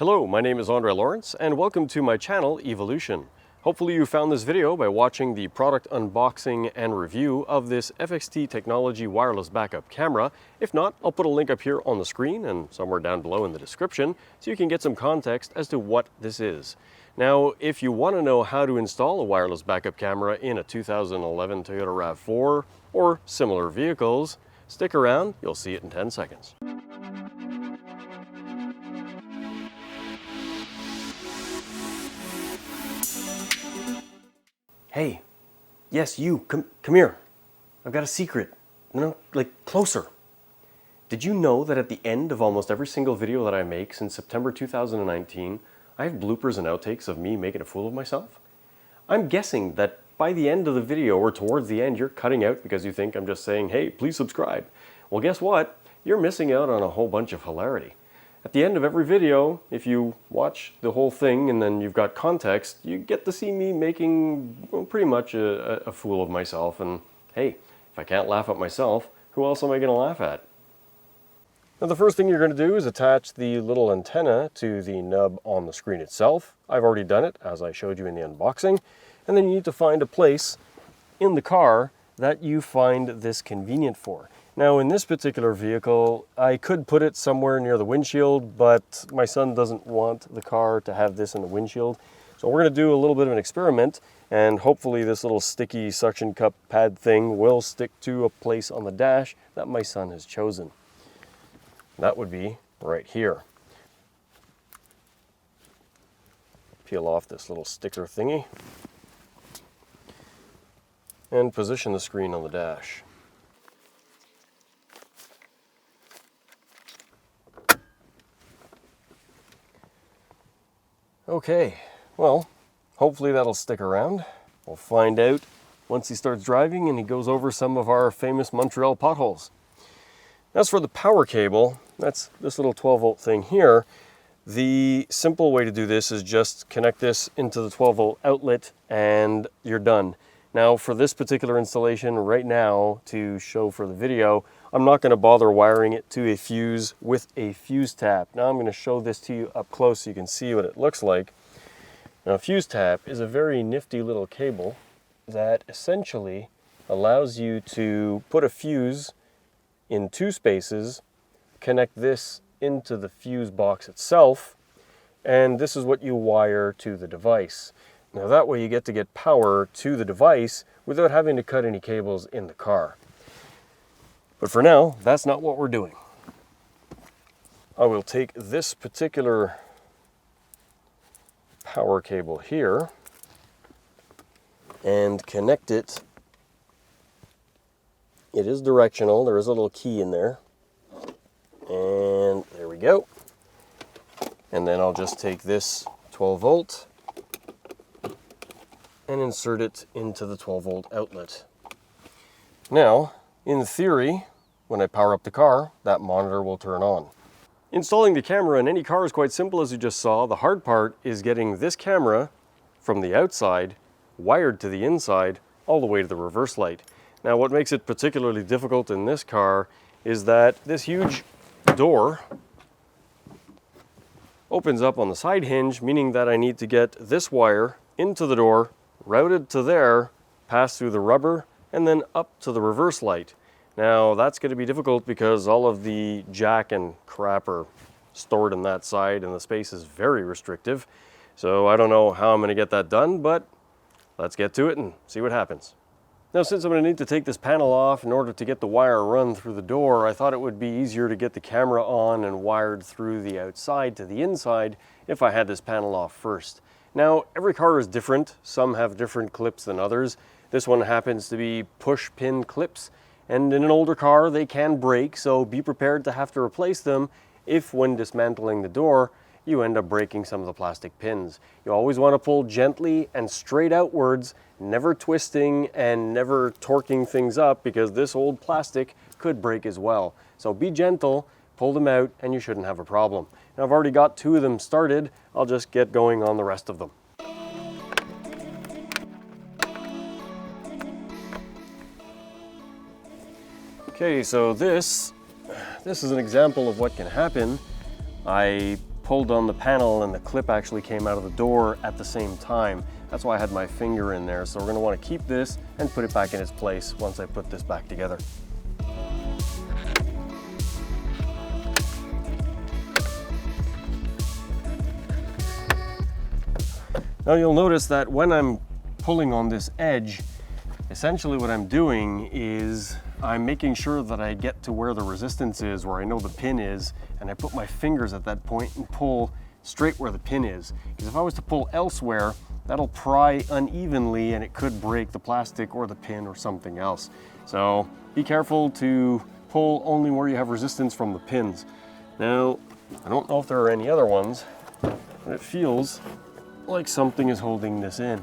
Hello, my name is Andre Lawrence and welcome to my channel EV-olution. Hopefully you found this video by watching the product unboxing and review of this FXT Technology wireless backup camera. If not, I'll put a link up here on the screen and somewhere down below in the description so you can get some context as to what this is. Now, if you want to know how to install a wireless backup camera in a 2011 Toyota RAV4 or similar vehicles, stick around, you'll see it in 10 seconds. Hey, yes, you, come here. I've got a secret. No, like closer. Did you know that at the end of almost every single video that I make since September 2019, I have bloopers and outtakes of me making a fool of myself? I'm guessing that by the end of the video or towards the end, you're cutting out because you think I'm just saying, hey, please subscribe. Well, guess what? You're missing out on a whole bunch of hilarity. At the end of every video, if you watch the whole thing and then you've got context, you get to see me making pretty much a fool of myself. And hey, if I can't laugh at myself, who else am I going to laugh at? Now the first thing you're going to do is attach the little antenna to the nub on the screen itself. I've already done it as I showed you in the unboxing. And then you need to find a place in the car that you find this convenient for. Now in this particular vehicle, I could put it somewhere near the windshield, but my son doesn't want the car to have this in the windshield. So we're going to do a little bit of an experiment, and hopefully this little sticky suction cup pad thing will stick to a place on the dash that my son has chosen. That would be right here. Peel off this little sticker thingy and position the screen on the dash. Okay, well, hopefully that'll stick around. We'll find out once he starts driving and he goes over some of our famous Montreal potholes. As for the power cable, that's this little 12-volt thing here. The simple way to do this is just connect this into the 12-volt outlet and you're done. Now for this particular installation right now, to show for the video, I'm not going to bother wiring it to a fuse with a fuse tap. Now I'm going to show this to you up close so you can see what it looks like. Now a fuse tap is a very nifty little cable that essentially allows you to put a fuse in two spaces, connect this into the fuse box itself, and this is what you wire to the device. Now that way you get to get power to the device without having to cut any cables in the car. But for now, that's not what we're doing. I will take this particular power cable here and connect it. It is directional, there is a little key in there. And there we go. And then I'll just take this 12-volt and insert it into the 12-volt outlet. Now, in theory, when I power up the car, that monitor will turn on. Installing the camera in any car is quite simple, as you just saw. The hard part is getting this camera from the outside, wired to the inside, all the way to the reverse light. Now, what makes it particularly difficult in this car is that this huge door opens up on the side hinge, meaning that I need to get this wire into the door, routed to there, pass through the rubber, and then up to the reverse light. Now that's going to be difficult because all of the jack and crap are stored in that side and the space is very restrictive. So I don't know how I'm going to get that done, but let's get to it and see what happens. Now since I'm going to need to take this panel off in order to get the wire run through the door, I thought it would be easier to get the camera on and wired through the outside to the inside if I had this panel off first. Now, every car is different. Some have different clips than others. This one happens to be push pin clips, and in an older car they can break, so be prepared to have to replace them if when dismantling the door you end up breaking some of the plastic pins. You always want to pull gently and straight outwards, never twisting and never torquing things up, because this old plastic could break as well. So be gentle, pull them out, and you shouldn't have a problem. Now I've already got 2 of them started. I'll just get going on the rest of them. Okay, so this is an example of what can happen. I pulled on the panel and the clip actually came out of the door at the same time. That's why I had my finger in there. So we're going to want to keep this and put it back in its place once I put this back together. Now you'll notice that when I'm pulling on this edge, essentially what I'm doing is I'm making sure that I get to where the resistance is, where I know the pin is, and I put my fingers at that point and pull straight where the pin is. Because if I was to pull elsewhere, that'll pry unevenly and it could break the plastic or the pin or something else. So be careful to pull only where you have resistance from the pins. Now, I don't know if there are any other ones, but it feels like something is holding this in.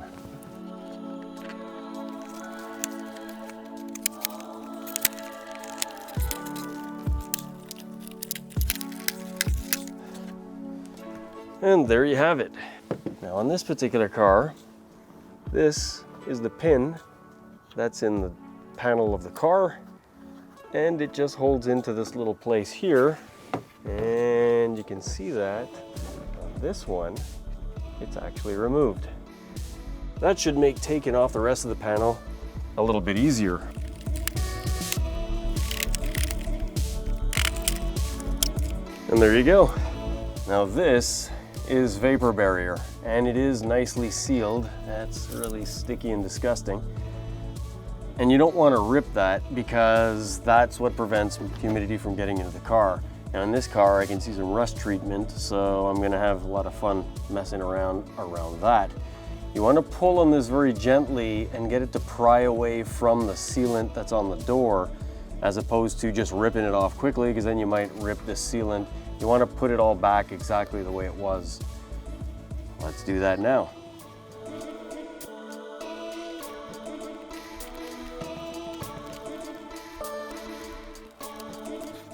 And there you have it. Now on this particular car, this is the pin that's in the panel of the car, and it just holds into this little place here. And you can see that on this one, it's actually removed. That should make taking off the rest of the panel a little bit easier. And there you go. Now this is vapor barrier, and it is nicely sealed. That's really sticky and disgusting. And you don't want to rip that because that's what prevents humidity from getting into the car. Now in this car I can see some rust treatment, so I'm going to have a lot of fun messing around that. You want to pull on this very gently and get it to pry away from the sealant that's on the door, as opposed to just ripping it off quickly, because then you might rip the sealant. You want to put it all back exactly the way it was. Let's do that now.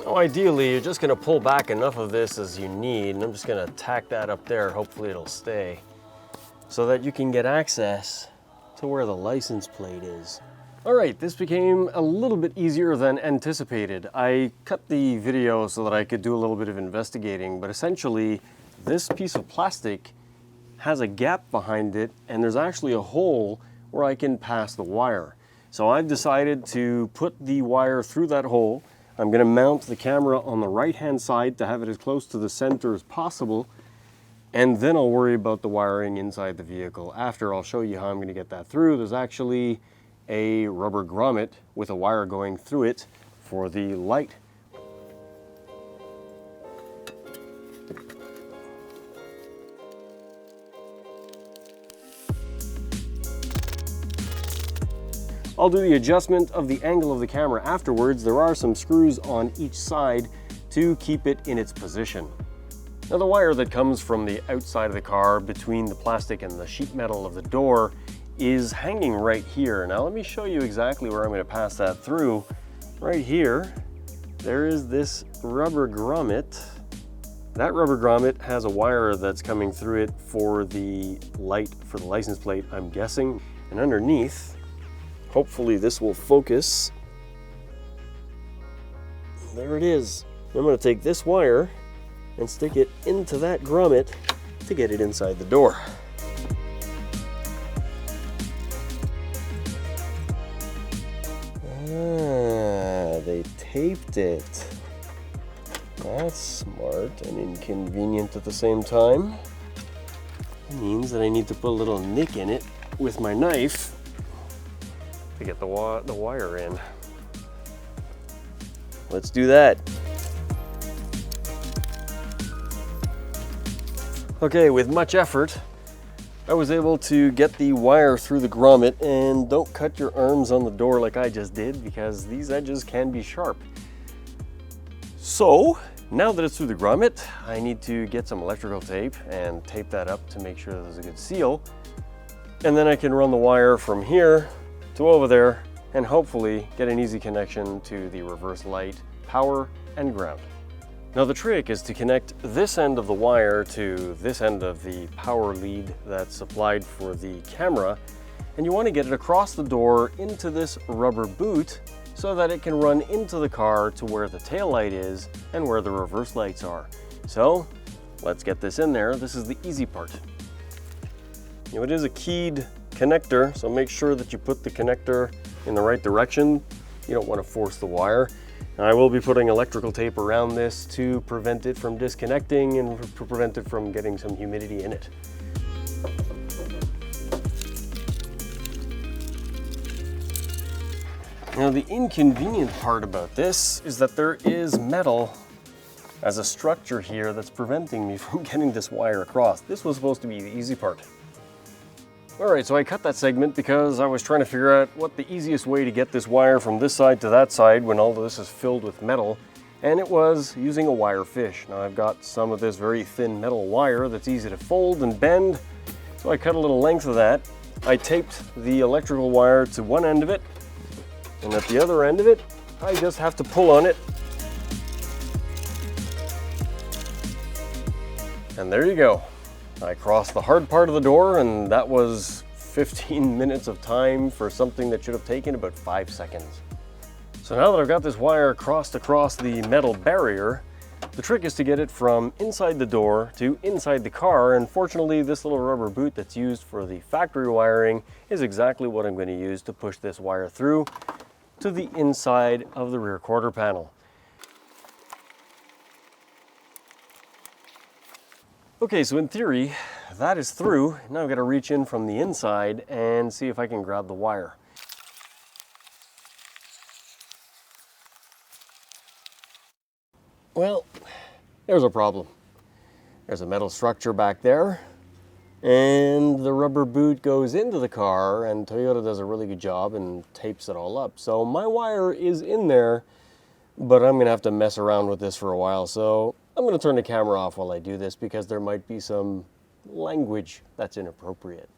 Now, ideally, you're just going to pull back enough of this as you need, and I'm just going to tack that up there. Hopefully it'll stay, so that you can get access to where the license plate is. All right, this became a little bit easier than anticipated. I cut the video so that I could do a little bit of investigating, but essentially this piece of plastic has a gap behind it, and there's actually a hole where I can pass the wire. So I've decided to put the wire through that hole. I'm going to mount the camera on the right-hand side to have it as close to the center as possible, and then I'll worry about the wiring inside the vehicle. After, I'll show you how I'm going to get that through. There's actually a rubber grommet with a wire going through it for the light. I'll do the adjustment of the angle of the camera afterwards. There are some screws on each side to keep it in its position. Now the wire that comes from the outside of the car between the plastic and the sheet metal of the door is hanging right here. Now let me show you exactly where I'm going to pass that through. Right here, there is this rubber grommet. That rubber grommet has a wire that's coming through it for the light for the license plate, I'm guessing. And underneath, hopefully this will focus. There it is. I'm going to take this wire and stick it into that grommet to get it inside the door. They taped it. That's smart and inconvenient at the same time. It means that I need to put a little nick in it with my knife to get the wire in. Let's do that. Okay, with much effort, I was able to get the wire through the grommet, and don't cut your arms on the door like I just did, because these edges can be sharp. So now that it's through the grommet, I need to get some electrical tape and tape that up to make sure there's a good seal. And then I can run the wire from here to over there and hopefully get an easy connection to the reverse light, power, and ground. Now the trick is to connect this end of the wire to this end of the power lead that's supplied for the camera, and you want to get it across the door into this rubber boot so that it can run into the car to where the tail light is and where the reverse lights are. So let's get this in there. This is the easy part. You know, it is a keyed connector, so make sure that you put the connector in the right direction. You don't want to force the wire. Now, I will be putting electrical tape around this to prevent it from disconnecting and to prevent it from getting some humidity in it. Now, the inconvenient part about this is that there is metal as a structure here that's preventing me from getting this wire across. This was supposed to be the easy part. All right, so I cut that segment because I was trying to figure out what the easiest way to get this wire from this side to that side when all of this is filled with metal, and it was using a wire fish. Now, I've got some of this very thin metal wire that's easy to fold and bend, so I cut a little length of that. I taped the electrical wire to one end of it, and at the other end of it, I just have to pull on it. And there you go. I crossed the hard part of the door, and that was 15 minutes of time for something that should have taken about 5 seconds. So now that I've got this wire crossed across the metal barrier, the trick is to get it from inside the door to inside the car, and fortunately this little rubber boot that's used for the factory wiring is exactly what I'm going to use to push this wire through to the inside of the rear quarter panel. Okay, so in theory, that is through. Now I've got to reach in from the inside and see if I can grab the wire. Well, there's a problem. There's a metal structure back there, and the rubber boot goes into the car, and Toyota does a really good job and tapes it all up. So my wire is in there, but I'm gonna have to mess around with this for a while. So I'm gonna turn the camera off while I do this because there might be some language that's inappropriate.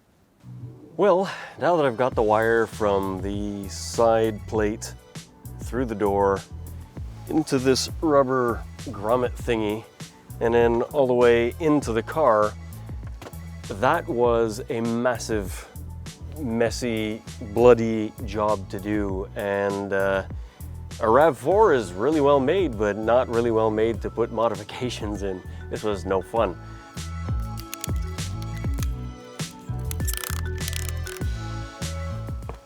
Well, now that I've got the wire from the side plate through the door into this rubber grommet thingy and then all the way into the car, that was a massive, messy, bloody job to do. And a RAV4 is really well made, but not really well made to put modifications in. This was no fun.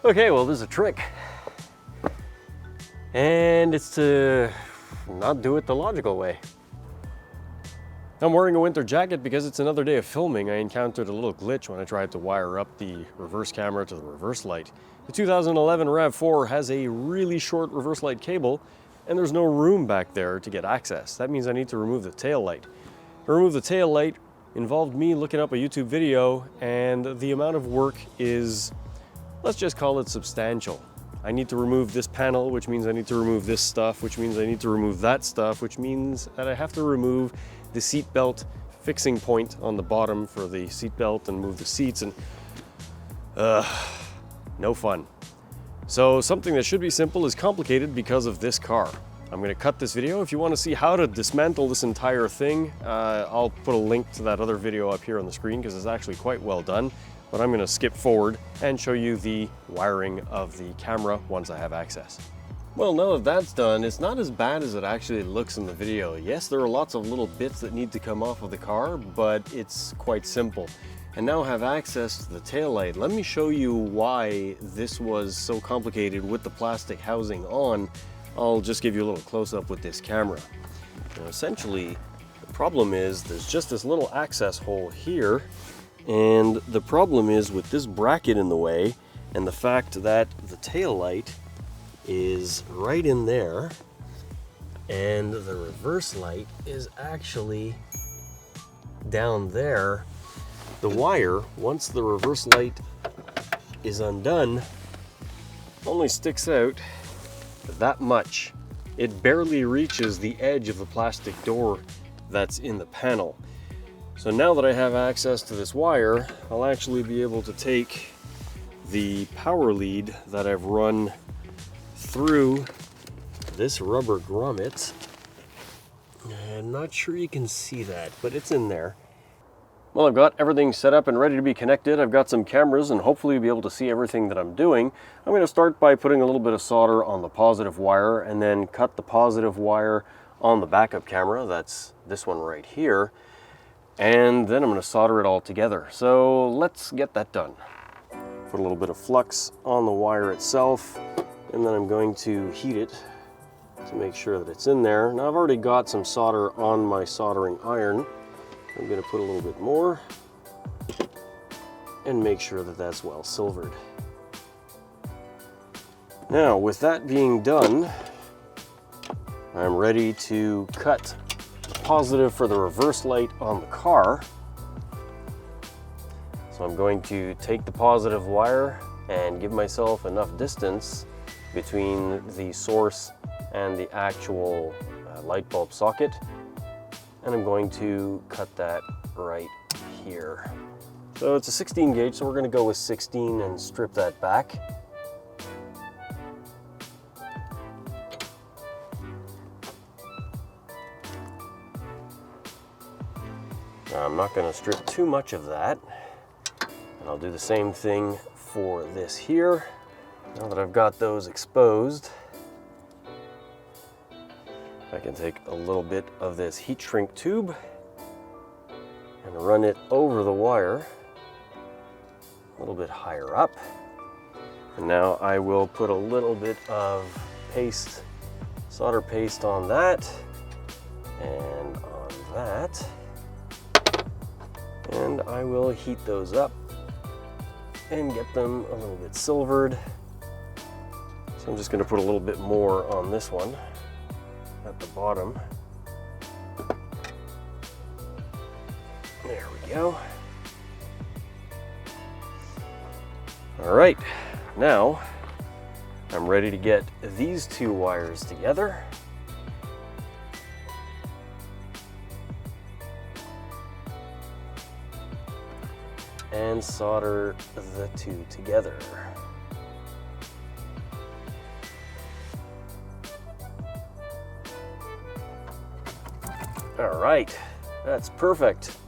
Okay, well, there's a trick. And it's to not do it the logical way. I'm wearing a winter jacket because it's another day of filming. I encountered a little glitch when I tried to wire up the reverse camera to the reverse light. The 2011 RAV4 has a really short reverse light cable, and there's no room back there to get access. That means I need to remove the tail light. To remove the tail light involved me looking up a YouTube video, and the amount of work is, let's just call it substantial. I need to remove this panel, which means I need to remove this stuff, which means I need to remove that stuff, which means that I have to remove the seat belt fixing point on the bottom for the seat belt and move the seats, and no fun. So something that should be simple is complicated because of this car. I'm going to cut this video. If you want to see how to dismantle this entire thing, I'll put a link to that other video up here on the screen because it's actually quite well done. But I'm going to skip forward and show you the wiring of the camera once I have access. Well, now that that's done, it's not as bad as it actually looks in the video. Yes, there are lots of little bits that need to come off of the car, but it's quite simple. And now I have access to the taillight. Let me show you why this was so complicated with the plastic housing on. I'll just give you a little close-up with this camera. Now, essentially, the problem is there's just this little access hole here, and the problem is with this bracket in the way and the fact that the tail light is right in there and the reverse light is actually down there. The wire, once the reverse light is undone, only sticks out that much. It barely reaches the edge of the plastic door that's in the panel. So now that I have access to this wire, I'll actually be able to take the power lead that I've run through this rubber grommet. I'm not sure you can see that, but it's in there. Well, I've got everything set up and ready to be connected. I've got some cameras and hopefully you'll be able to see everything that I'm doing. I'm going to start by putting a little bit of solder on the positive wire and then cut the positive wire on the backup camera. That's this one right here. and then I'm going to solder it all together. So let's get that done. Put a little bit of flux on the wire itself, and then I'm going to heat it to make sure that it's in there. Now I've already got some solder on my soldering iron. I'm going to put a little bit more and make sure that that's well silvered. Now with that being done, I'm ready to cut the positive for the reverse light on the car. So I'm going to take the positive wire and give myself enough distance between the source and the actual light bulb socket, and I'm going to cut that right here. So it's a 16 gauge, so we're going to go with 16 and strip that back. Now, I'm not going to strip too much of that, and I'll do the same thing for this here. Now that I've got those exposed, I can take a little bit of this heat shrink tube and run it over the wire a little bit higher up. And now I will put a little bit of paste, solder paste on that and on that. And I will heat those up and get them a little bit silvered. So I'm just going to put a little bit more on this one at the bottom. There we go. All right, now I'm ready to get these two wires together. And solder the two together. All right, that's perfect.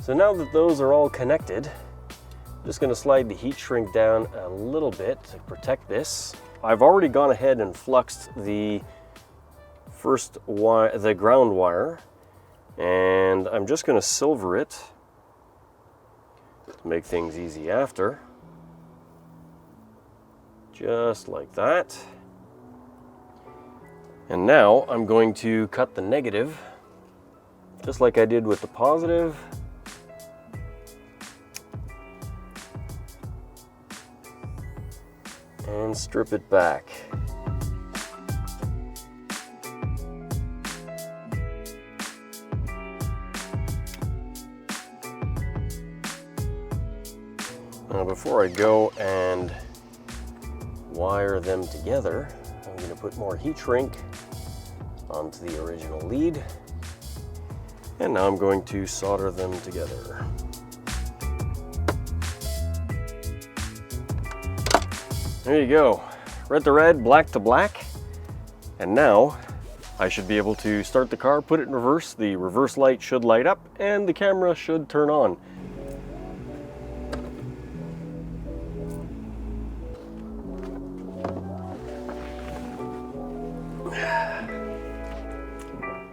So now that those are all connected, I'm just going to slide the heat shrink down a little bit to protect this. I've already gone ahead and fluxed the first wire, the ground wire, and I'm just going to silver it to make things easy after. Just like that. And now I'm going to cut the negative, just like I did with the positive. And strip it back. Now before I go and wire them together, I'm going to put more heat shrink onto the original lead. And now I'm going to solder them together. There you go, red to red, black to black. And now I should be able to start the car, put it in reverse, the reverse light should light up, and the camera should turn on.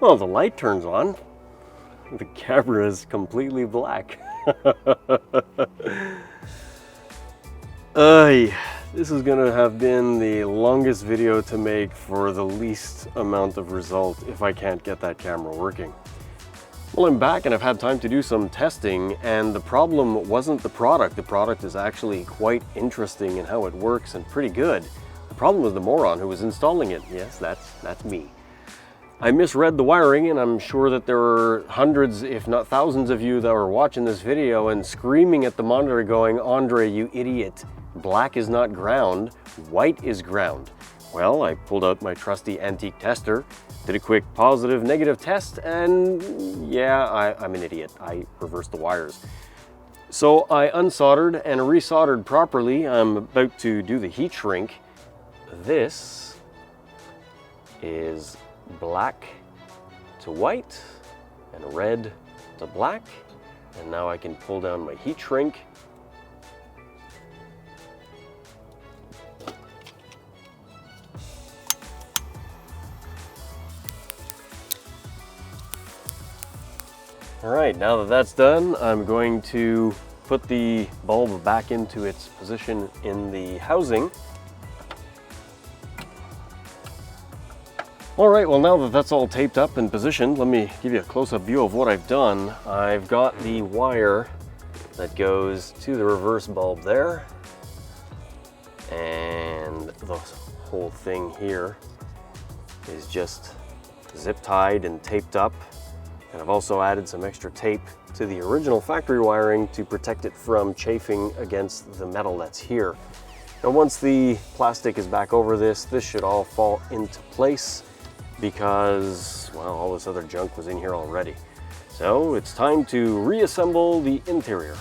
Well, the light turns on. The camera is completely black. This is gonna have been the longest video to make for the least amount of result if I can't get that camera working. Well, I'm back and I've had time to do some testing, and the problem wasn't the product. The product is actually quite interesting in how it works and pretty good. The problem was the moron who was installing it. Yes, that's me. I misread the wiring, and I'm sure that there were hundreds, if not thousands of you that were watching this video and screaming at the monitor going, "Andre, you idiot, black is not ground, white is ground." Well, I pulled out my trusty antique tester, did a quick positive, negative test, and yeah, I'm an idiot. I reversed the wires. So I unsoldered and resoldered properly. I'm about to do the heat shrink. This is black to white and red to black, and now I can pull down my heat shrink. Alright, now that that's done, I'm going to put the bulb back into its position in the housing. Alright, well now that that's all taped up and positioned, let me give you a close-up view of what I've done. I've got the wire that goes to the reverse bulb there, and the whole thing here is just zip tied and taped up. And I've also added some extra tape to the original factory wiring to protect it from chafing against the metal that's here. And once the plastic is back over this should all fall into place because, well, all this other junk was in here already. So it's time to reassemble the interior.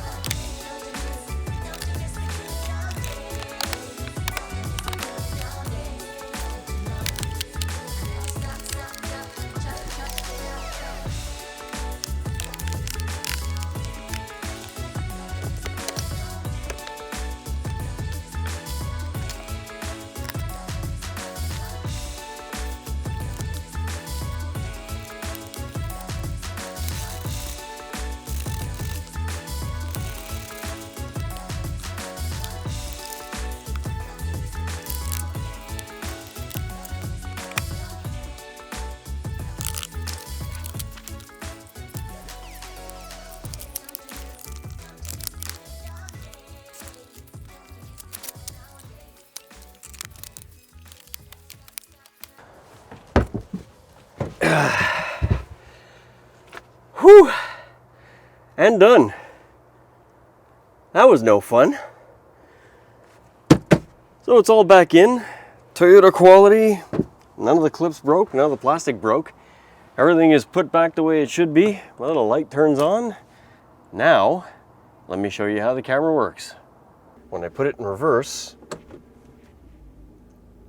Whew! And done. That was no fun. So it's all back in. Toyota quality. None of the clips broke, none of the plastic broke. Everything is put back the way it should be. My little light turns on. Now, let me show you how the camera works. When I put it in reverse,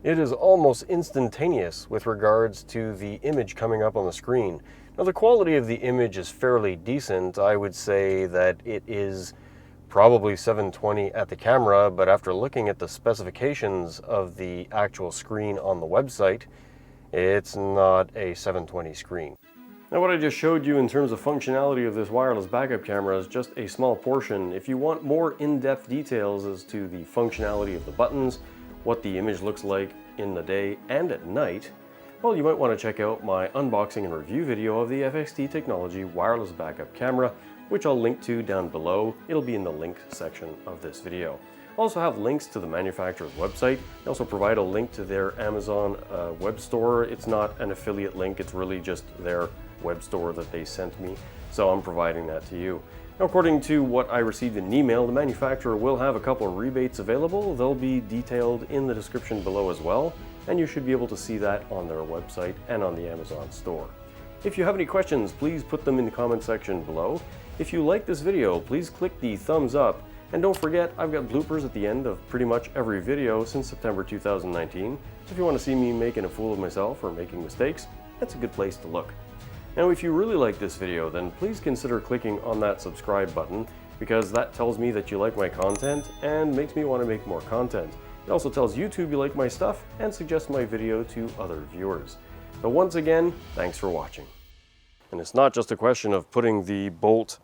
it is almost instantaneous with regards to the image coming up on the screen. Now the quality of the image is fairly decent. I would say that it is probably 720 at the camera, but after looking at the specifications of the actual screen on the website, it's not a 720 screen. Now what I just showed you in terms of functionality of this wireless backup camera is just a small portion. If you want more in-depth details as to the functionality of the buttons, what the image looks like in the day and at night, well, you might want to check out my unboxing and review video of the FXT Technology wireless backup camera, which I'll link to down below. It'll be in the link section of this video. I also have links to the manufacturer's website. They also provide a link to their Amazon web store. It's not an affiliate link, it's really just their web store that they sent me, so I'm providing that to you. Now, according to what I received in an email, the manufacturer will have a couple of rebates available. They'll be detailed in the description below as well, and you should be able to see that on their website and on the Amazon store. If you have any questions, please put them in the comment section below. If you like this video, please click the thumbs up, and don't forget I've got bloopers at the end of pretty much every video since September 2019, so if you want to see me making a fool of myself or making mistakes, that's a good place to look. Now, if you really like this video, then please consider clicking on that subscribe button, because that tells me that you like my content and makes me want to make more content. It also tells YouTube you like my stuff and suggests my video to other viewers. So once again, thanks for watching. And it's not just a question of putting the bolt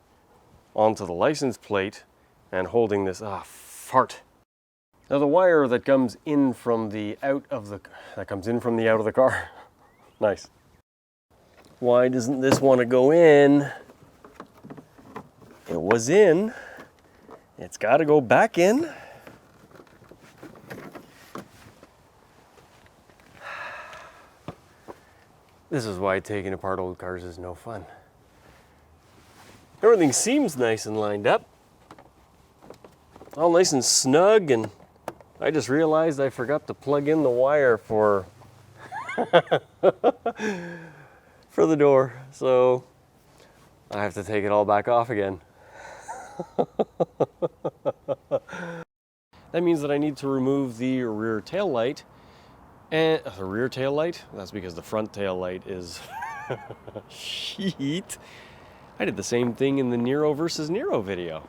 onto the license plate and holding this, fart. Now the wire that comes in from the out of the car. Nice. Why doesn't this want to go in? It was in. It's got to go back in. This is why taking apart old cars is no fun. Everything seems nice and lined up. All nice and snug, and I just realized I forgot to plug in the wire for for the door, so I have to take it all back off again. That means that I need to remove the rear tail light, and the rear tail light, that's because the front tail light is shit. I did the same thing in the Nero versus Nero video.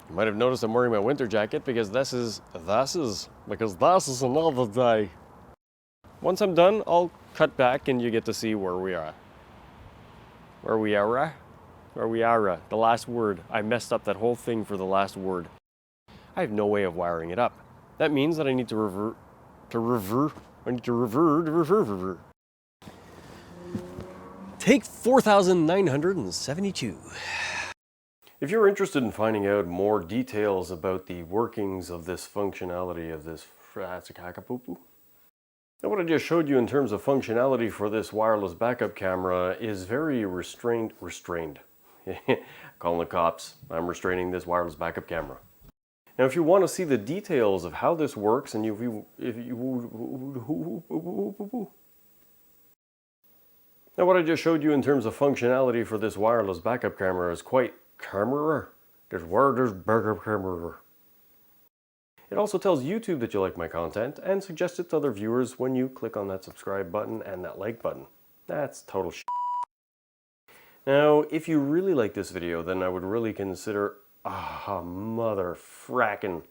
You might have noticed I'm wearing my winter jacket because this is another day. Once I'm done, I'll cut back and you get to see where we are. Or Wiara, the last word. I messed up that whole thing for the last word. I have no way of wiring it up. That means that I need to revert. Take 4,972. If you're interested in finding out more details about the workings of this functionality of this now what I just showed you in terms of functionality for this wireless backup camera is very restrained. Calling the cops. I'm restraining this wireless backup camera. Now if you want to see the details of how this works and now what I just showed you in terms of functionality for this wireless backup camera is quite There's backup camera. It also tells YouTube that you like my content and suggests it to other viewers when you click on that subscribe button and that like button. That's total shit. Now, if you really like this video, then I would really consider, mother frackin'.